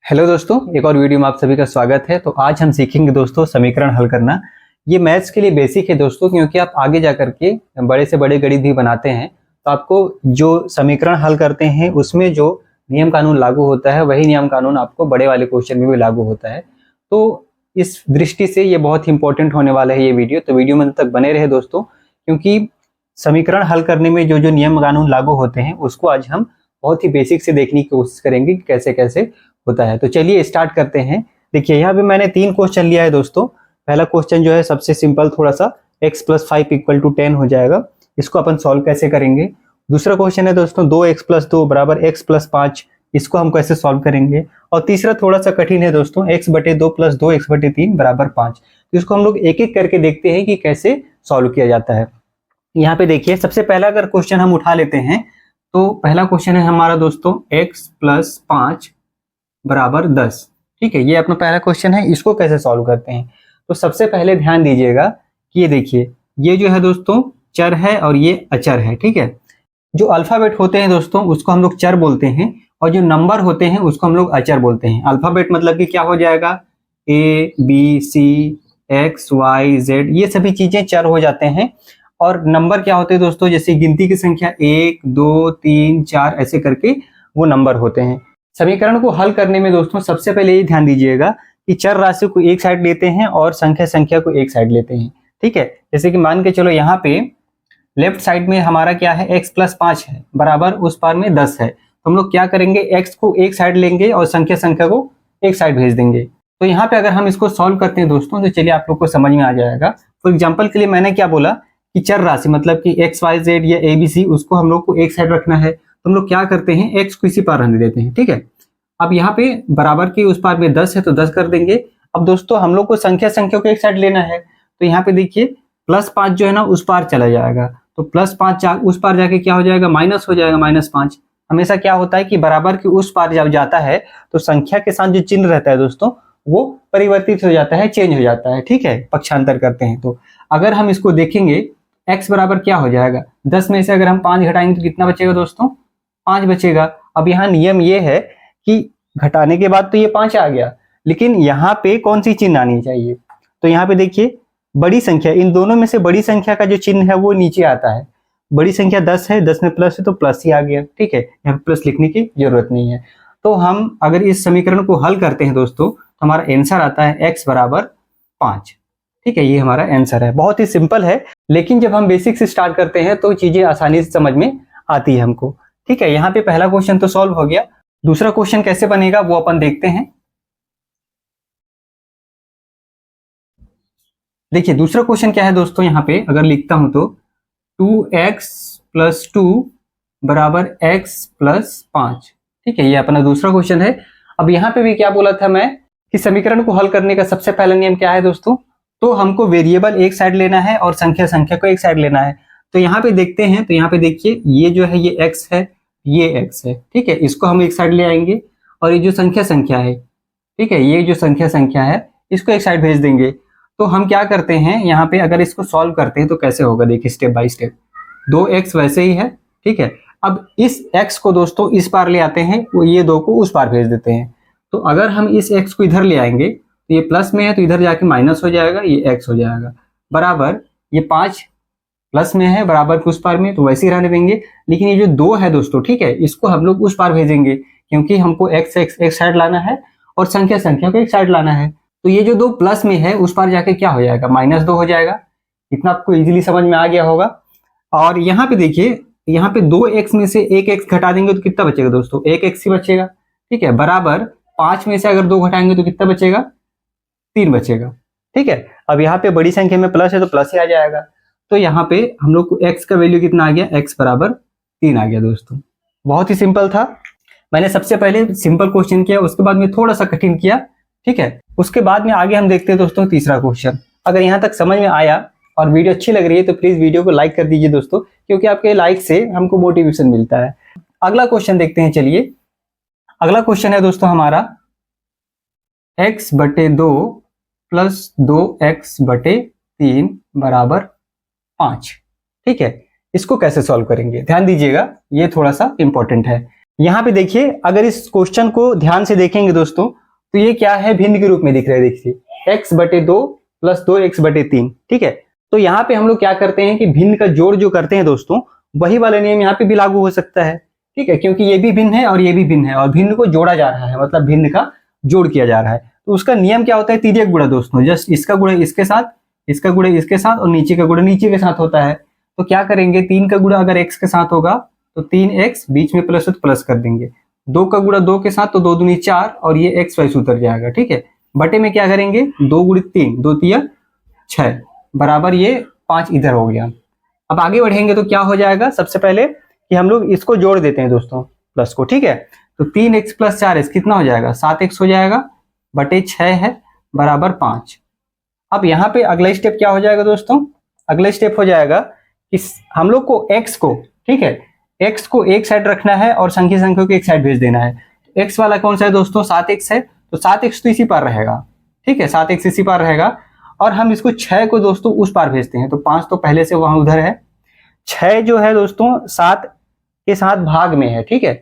Hello दोस्तों, एक और वीडियो में आप सभी का स्वागत है। तो आज हम सीखेंगे दोस्तों समीकरण हल करना। ये मैथ्स के लिए बेसिक है दोस्तों, क्योंकि आप आगे जा करके बड़े से बड़े गणित भी बनाते हैं तो आपको जो समीकरण हल करते हैं उसमें जो नियम कानून लागू होता है वही नियम कानून आपको बड़े वाले क्वेश्चन में भी लागू होता है। तो इस दृष्टि से ये बहुत इंपॉर्टेंट होने वाला है ये वीडियो। तो वीडियो में अंत तक बने रहे दोस्तों, क्योंकि समीकरण हल करने में जो जो नियम कानून लागू होते हैं उसको आज हम बहुत ही बेसिक से देखने की कोशिश करेंगे कि कैसे कैसे होता है। तो चलिए स्टार्ट करते हैं। देखिए यहाँ पे मैंने 3 क्वेश्चन लिया है दोस्तों। पहला क्वेश्चन जो है सबसे सिंपल थोड़ा सा, x + 5 = 10 हो जाएगा। इसको अपन सॉल्व कैसे करेंगे। दूसरा क्वेश्चन है दोस्तों 2x + 2 = x + 5। इसको हम कैसे सॉल्व करेंगे। और तीसरा थोड़ा सा कठिन है दोस्तों, x/2 + 2x/3 = 5। तो इसको हम लोग एक एक करके देखते हैं कि कैसे सॉल्व किया जाता है। यहाँ पे देखिए सबसे पहला अगर क्वेश्चन हम उठा लेते हैं तो पहला क्वेश्चन है हमारा दोस्तों x + 5 = 10। ठीक है, ये अपना पहला क्वेश्चन है। इसको कैसे सॉल्व करते हैं। तो सबसे पहले ध्यान दीजिएगा कि ये देखिए ये जो है दोस्तों चर है और ये अचर है। ठीक है, जो अल्फाबेट होते हैं दोस्तों उसको हम लोग चर बोलते हैं और जो नंबर होते हैं उसको हम लोग अचर बोलते हैं। अल्फाबेट मतलब कि क्या हो जाएगा, A B C X Y Z, ये सभी चीजें चर हो जाते हैं। और नंबर क्या होते हैं दोस्तों, जैसे गिनती की संख्या 1 2 3 4 ऐसे करके वो नंबर होते हैं। समीकरण को हल करने में दोस्तों सबसे पहले ये ध्यान दीजिएगा कि चर राशि को एक साइड लेते हैं और संख्या को एक साइड लेते हैं। ठीक है, जैसे कि मान के चलो यहाँ पे लेफ्ट साइड में हमारा क्या है, x + 5 है बराबर उस पार में 10 है। तो हम लोग क्या करेंगे, x को एक साइड लेंगे और संख्या को एक साइड भेज देंगे। तो यहाँ पे अगर हम इसको सॉल्व करते हैं दोस्तों तो चलिए आप लोग को समझ में आ जाएगा। फॉर एग्जाम्पल के लिए मैंने क्या बोला कि चर राशि मतलब कि XYZ या ABC उसको हम लोग को एक साइड रखना है। तो हम लोग क्या करते हैं, x को इसी पार रहने देते हैं। ठीक है, अब यहाँ पे बराबर के उस पार में 10 है तो 10 कर देंगे। अब दोस्तों हम लोग को संख्या को एक साइड लेना है। तो यहाँ पे देखिए +5 जो है ना उस पार चला जाएगा। तो +5 उस पार जाके क्या हो जाएगा, माइनस हो जाएगा, -5। हमेशा क्या होता है कि बराबर के उस पार जब जाता है तो संख्या के साथ जो चिन्ह रहता है दोस्तों वो परिवर्तित हो जाता है, चेंज हो जाता है। ठीक है, पक्षांतर करते हैं। तो अगर हम इसको देखेंगे x बराबर क्या हो जाएगा, 10 में से अगर हम 5 घटाएंगे तो कितना बचेगा दोस्तों, 5 बचेगा। अब यहाँ नियम ये है कि घटाने के बाद तो ये 5 आ गया, लेकिन यहाँ पे कौन सी चिन्ह आनी चाहिए। तो यहाँ पे देखिए बड़ी संख्या, इन दोनों में से बड़ी संख्या का जो चिन्ह है वो नीचे आता है। बड़ी संख्या 10 है, 10 में प्लस है तो प्लस ही आ गया। ठीक है, यहाँ पे प्लस लिखने की जरूरत नहीं है। तो हम अगर इस समीकरण को हल करते हैं दोस्तों तो हमारा आंसर आता है x = 5। ठीक है, ये हमारा आंसर है। बहुत ही सिंपल है, लेकिन जब हम बेसिक से स्टार्ट करते हैं तो चीजें आसानी से समझ में आती है हमको। ठीक है, यहाँ पे पहला क्वेश्चन तो सॉल्व हो गया। दूसरा क्वेश्चन कैसे बनेगा वो अपन देखते हैं। देखिए दूसरा क्वेश्चन क्या है दोस्तों, यहाँ पे अगर लिखता हूं तो 2x + 2 = x + 5। ठीक है, ये अपना दूसरा क्वेश्चन है। अब यहाँ पे भी क्या बोला था मैं कि समीकरण को हल करने का सबसे पहला नियम क्या है दोस्तों, तो हमको वेरिएबल एक साइड लेना है और संख्या को एक साइड लेना है। तो यहाँ पे देखते हैं, तो यहाँ पे देखिए ये जो है ये x है, ये x है। ठीक है, इसको हम एक साइड ले आएंगे और ये जो संख्या है, ठीक है, ये जो संख्या है इसको एक साइड भेज देंगे। तो हम क्या करते हैं यहाँ पे अगर इसको सॉल्व करते हैं तो कैसे होगा, देखिए स्टेप बाय स्टेप। 2x वैसे ही है। ठीक है, अब इस x को दोस्तों इस पार ले आते हैं, वो ये 2 को उस पार भेज देते हैं। तो अगर हम इस x को इधर ले आएंगे तो ये प्लस में है तो इधर जाके माइनस हो जाएगा, ये x हो जाएगा बराबर। ये 5 प्लस में है बराबर के उस पार में तो वैसे ही रहने देंगे। लेकिन ये जो 2 है दोस्तों, ठीक है, इसको हम लोग उस पार भेजेंगे क्योंकि हमको x एक साइड लाना है और संख्या को एक साइड लाना है। तो ये जो 2 प्लस में है उस पार जाके क्या हो जाएगा, -2 हो जाएगा। इतना आपको इजीली समझ में आ गया होगा। और यहाँ पे देखिए, यहाँ पे 2x में से 1x घटा देंगे तो कितना बचेगा दोस्तों, 1x ही बचेगा। ठीक है, बराबर 5 में से अगर 2 घटाएंगे तो कितना बचेगा, 3 बचेगा। ठीक है, अब यहाँ पे बड़ी संख्या में प्लस है तो प्लस ही आ जाएगा। तो यहाँ पे हम लोग को x का वैल्यू कितना आ गया, x = 3 आ गया दोस्तों। बहुत ही सिंपल था। मैंने सबसे पहले सिंपल क्वेश्चन किया, उसके बाद में थोड़ा सा कठिन किया। ठीक है, उसके बाद में आगे हम देखते हैं दोस्तों तीसरा क्वेश्चन। अगर यहाँ तक समझ में आया और वीडियो अच्छी लग रही है तो प्लीज वीडियो को लाइक कर दीजिए दोस्तों, क्योंकि आपके लाइक से हमको मोटिवेशन मिलता है। अगला क्वेश्चन देखते हैं। चलिए अगला क्वेश्चन है दोस्तों हमारा x/2 + 2x/3 = 5। ठीक है, इसको कैसे सॉल्व करेंगे, ध्यान दीजिएगा, ये थोड़ा सा इंपॉर्टेंट है। यहाँ पे देखिए, अगर इस क्वेश्चन को ध्यान से देखेंगे दोस्तों, तो ये क्या है, भिन्न के रूप में दिख रहा है। देखिए x/2 + 2x/3, ठीक है। तो यहाँ पे हम लोग क्या करते हैं कि भिन्न का जोड़ जो करते हैं दोस्तों, वही वाला नियम यहाँ पे भी लागू हो सकता है, ठीक है, क्योंकि ये भी भिन्न है और ये भी भिन्न है और भिन्न को जोड़ा जा रहा है, मतलब भिन्न का जोड़ किया जा रहा है। तो उसका नियम क्या होता है, तिर्यक गुणा दोस्तों। जस्ट इसका गुणा इसके साथ, इसका गुणा इसके साथ और नीचे का गुणा नीचे के साथ होता है। तो क्या करेंगे, 3 का गुणा अगर x के साथ होगा तो 3x, बीच में प्लस है तो प्लस कर देंगे। 2 का गुणा 2 के साथ तो 2 दूनी 4 और ये x वैसे उतर जाएगा, ठीक है। बटे में क्या करेंगे, 2 × 3, 2 × 3 6 बराबर ये 5 इधर हो गया। अब आगे बढ़ेंगे तो क्या हो जाएगा, सबसे पहले कि हम लोग इसको जोड़ देते हैं दोस्तों, प्लस को, ठीक है। तो 3x + 4x कितना हो जाएगा, 7x हो जाएगा, बटे 6 है बराबर 5। अब यहाँ पे अगला स्टेप क्या हो जाएगा दोस्तों, अगला स्टेप हो जाएगा कि हम लोग को x को, ठीक है, x को एक साइड रखना है और संख्या को एक साइड भेज देना है। x वाला कौन सा है दोस्तों, 7x है, तो 7x तो इसी पार रहेगा, ठीक है, 7x इसी पार रहेगा। और हम इसको 6 को दोस्तों उस पार भेजते हैं, तो 5 तो पहले से वहां उधर है। 6 जो है दोस्तों 7 के साथ भाग में है, ठीक है,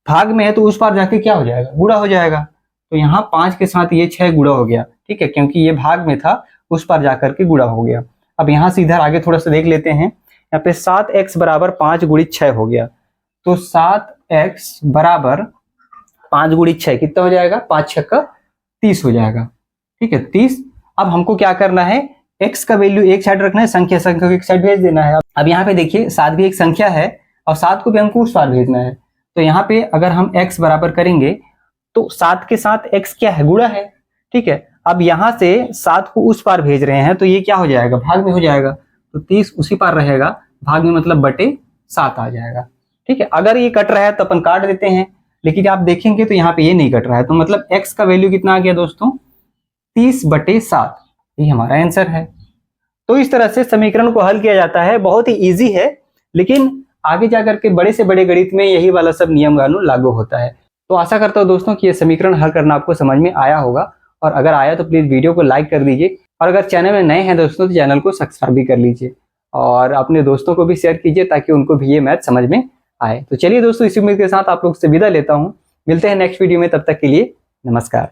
भाग में है तो उस पार जाके क्या हो जाएगा, गुणा हो जाएगा। तो यहाँ 5 के साथ ये 6 गुणा हो गया, ठीक है, क्योंकि ये भाग में था, उस पार जाकर के गुणा हो गया। अब यहाँ से इधर आगे थोड़ा सा देख लेते हैं, यहाँ पे 7x बराबर 5 × 6 हो गया। तो 7x बराबर 5 × 6 कितना हो जाएगा, 5 × 6 = 30 हो जाएगा, ठीक है, 30। अब हमको क्या करना है, x का वैल्यू एक साइड रखना है, संख्या को एक साइड भेज देना है। अब यहाँ पे देखिए 7 भी एक संख्या है और 7 को भी हमको उस पार भेजना है। तो यहाँ पे अगर हम x बराबर करेंगे तो 7 के साथ x क्या है, गुणा है, ठीक है। अब यहाँ से 7 को उस पार भेज रहे हैं तो ये क्या हो जाएगा, भाग में हो जाएगा। तो 30 उसी पार रहेगा, भाग में मतलब बटे 7 आ जाएगा, ठीक है। अगर ये कट रहा है तो अपन काट देते हैं, लेकिन आप देखेंगे तो यहाँ पे ये नहीं कट रहा है, तो मतलब x का वैल्यू कितना आ गया दोस्तों, 30/7। ये हमारा आंसर है। तो इस तरह से समीकरण को हल किया जाता है, बहुत ही इजी है, लेकिन आगे जाकर के बड़े से बड़े गणित में यही वाला सब नियम कानून लागू होता है। तो आशा करता हूँ दोस्तों कि ये समीकरण हल करना आपको समझ में आया होगा, और अगर आया तो प्लीज वीडियो को लाइक कर दीजिए, और अगर चैनल में नए हैं दोस्तों तो चैनल को सब्सक्राइब भी कर लीजिए और अपने दोस्तों को भी शेयर कीजिए ताकि उनको भी ये मैथ समझ में आए। तो चलिए दोस्तों, इसी उम्मीद के साथ आप लोग से विदा लेता हूँ, मिलते हैं नेक्स्ट वीडियो में, तब तक के लिए नमस्कार।